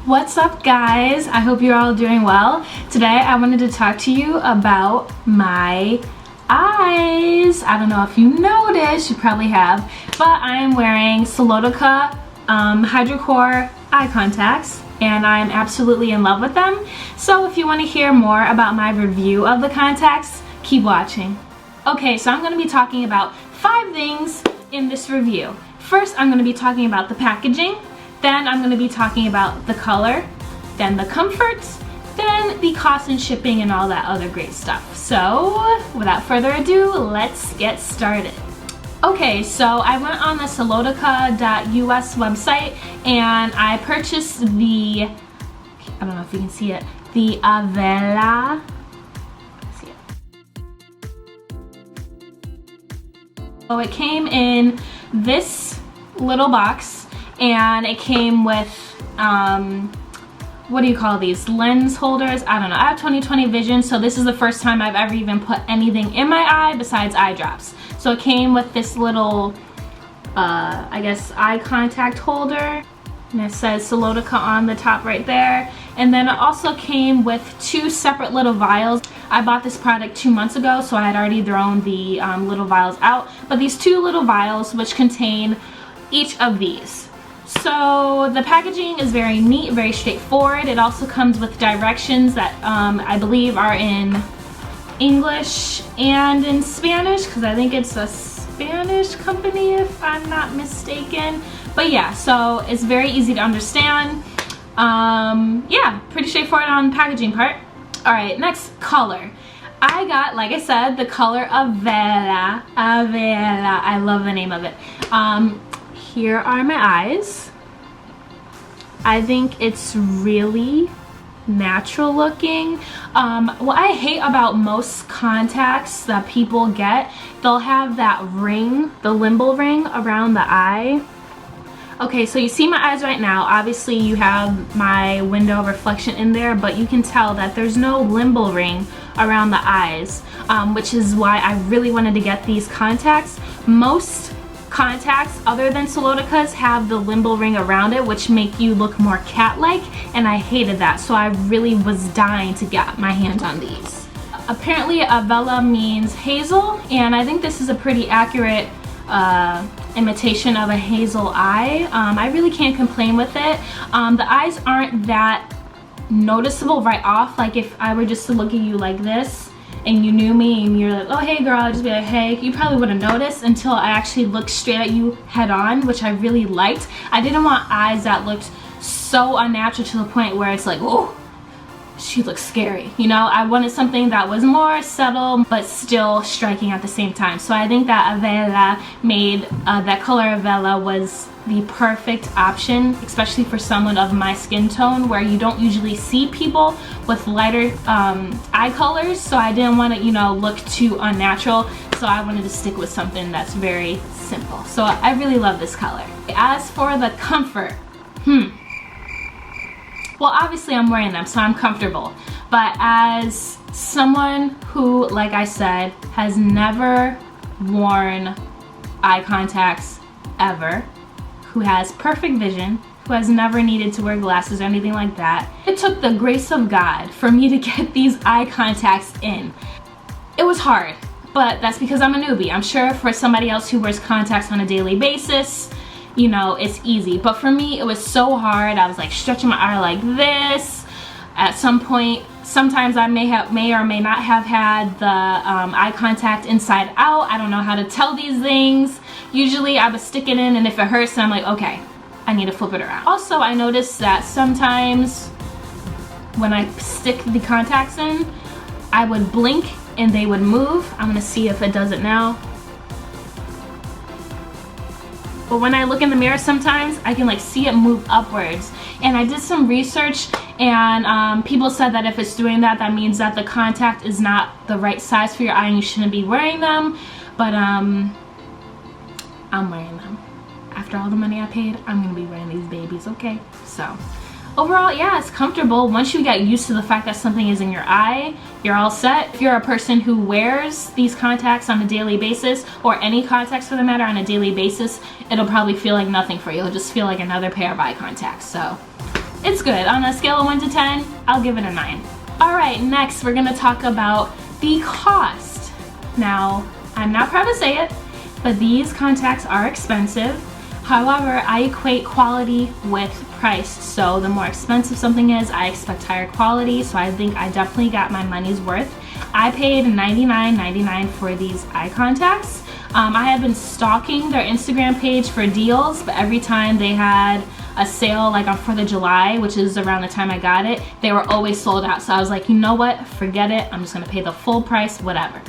What's up, guys? I hope you're all doing well. Today I wanted to talk to you about my eyes. I don't know if you noticed, you probably have, but I am wearing Solotica Hidrocor eye contacts and I'm absolutely in love with them. So if you want to hear more about my review of the contacts, keep watching. Okay, so I'm going to be talking about 5 things in this review. First, I'm going to be talking about the packaging. Then I'm going to be talking about the color, then the comfort, then the cost and shipping and all that other great stuff. So without further ado, let's get started. Okay, so I went on the Solotica.us website and I purchased the, I don't know if you can see it, the AVELA. See it. So it came in this little box. And it came with, what do you call these? Lens holders? I don't know. I have 20/20 vision, so this is the first time I've ever even put anything in my eye besides eye drops. So it came with this little, I guess, eye contact holder. And it says Solotica on the top right there. And then it also came with 2 separate little vials. I bought this product 2 months ago, so I had already thrown the little vials out. But these 2 little vials, which contain each of these. So the packaging is very neat, very straightforward. It also comes with directions that I believe are in English and in Spanish, because I think it's a Spanish company if I'm not mistaken. But yeah, so it's very easy to understand. Yeah, pretty straightforward on the packaging part. Alright, next, color. I got, like I said, the color AVELA. AVELA. I love the name of it. Here are my eyes. I think it's really natural looking. What I hate about most contacts that people get, they'll have that ring, the limbal ring around the eye. Okay, so you see my eyes right now. Obviously you have my window reflection in there, but you can tell that there's no limbal ring around the eyes, which is why I really wanted to get these contacts. Most contacts other than Solotica's have the limbal ring around it, which make you look more cat-like, and I hated that, so I really was dying to get my hands on these. Apparently AVELA means hazel, and I think this is a pretty accurate imitation of a hazel eye. I really can't complain with it. The eyes aren't that noticeable right off. Like if I were just to look at you like this and you knew me and you're like, oh hey girl, I'd just be like, hey, you probably wouldn't notice until I actually looked straight at you head on, which I really liked. I didn't want eyes that looked so unnatural to the point where it's like, oh, she looks scary. You know, I wanted something that was more subtle but still striking at the same time. So I think that AVELA made, that color AVELA was the perfect option, especially for someone of my skin tone where you don't usually see people with lighter eye colors. So I didn't want to, you know, look too unnatural. So I wanted to stick with something that's very simple. So I really love this color. As for the comfort, well, obviously I'm wearing them, so I'm comfortable. But as someone who, like I said, has never worn eye contacts ever, who has perfect vision, who has never needed to wear glasses or anything like that, it took the grace of God for me to get these eye contacts in. It was hard, but that's because I'm a newbie. I'm sure for somebody else who wears contacts on a daily basis, you know, it's easy. But for me, it was so hard. I was like stretching my eye like this. At some point, sometimes I may or may not have had the eye contact inside out. I don't know how to tell these things. Usually I would stick it in, and if it hurts, then I'm like, okay, I need to flip it around. Also, I noticed that sometimes when I stick the contacts in, I would blink and they would move. I'm gonna see if it does it now. But when I look in the mirror sometimes, I can like see it move upwards. And I did some research and people said that if it's doing that, that means that the contact is not the right size for your eye and you shouldn't be wearing them. But I'm wearing them. After all the money I paid, I'm gonna be wearing these babies, okay? So overall, yeah, it's comfortable. Once you get used to the fact that something is in your eye, you're all set. If you're a person who wears these contacts on a daily basis, or any contacts for the matter on a daily basis, it'll probably feel like nothing for you. It'll just feel like another pair of eye contacts. So it's good. On a scale of 1 to 10, I'll give it a 9. Alright, next we're gonna talk about the cost. Now, I'm not proud to say it, but these contacts are expensive. However, I equate quality with price. So the more expensive something is, I expect higher quality. So I think I definitely got my money's worth. I paid $99.99 for these eye contacts. I had been stalking their Instagram page for deals, but every time they had a sale like on 4th of July, which is around the time I got it, they were always sold out. So I was like, you know what, forget it. I'm just gonna pay the full price, whatever.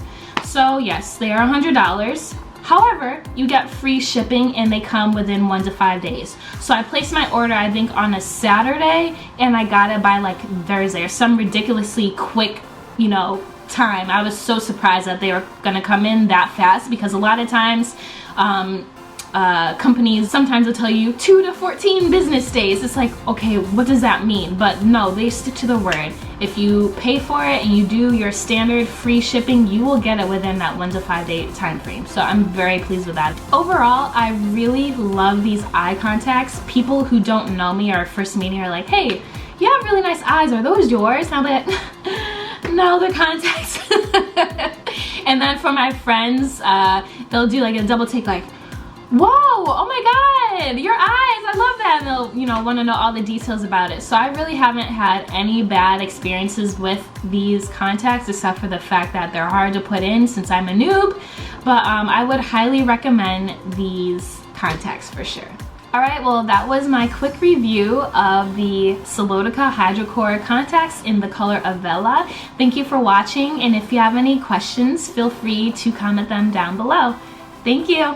So yes, they are $100. However, you get free shipping and they come within 1 to 5 days. So I placed my order, I think on a Saturday, and I got it by like Thursday or some ridiculously quick, you know, time. I was so surprised that they were gonna come in that fast, because a lot of times companies sometimes will tell you 2 to 14 business days. It's like, okay, what does that mean? But no, they stick to the word. If you pay for it and you do your standard free shipping, you will get it within that 1 to 5 day time frame. So I'm very pleased with that. Overall, I really love these eye contacts. People who don't know me or first meeting are like, hey, you have really nice eyes. Are those yours? Now that no, they're contacts. And then for my friends, they'll do like a double take, like, whoa, oh my god, your eyes, I love that. And they'll, you know, want to know all the details about it. So I really haven't had any bad experiences with these contacts, except for the fact that they're hard to put in since I'm a noob. But I would highly recommend these contacts for sure. Alright, well that was my quick review of the Solotica Hidrocor contacts in the color Avela. Thank you for watching, and if you have any questions, feel free to comment them down below. Thank you!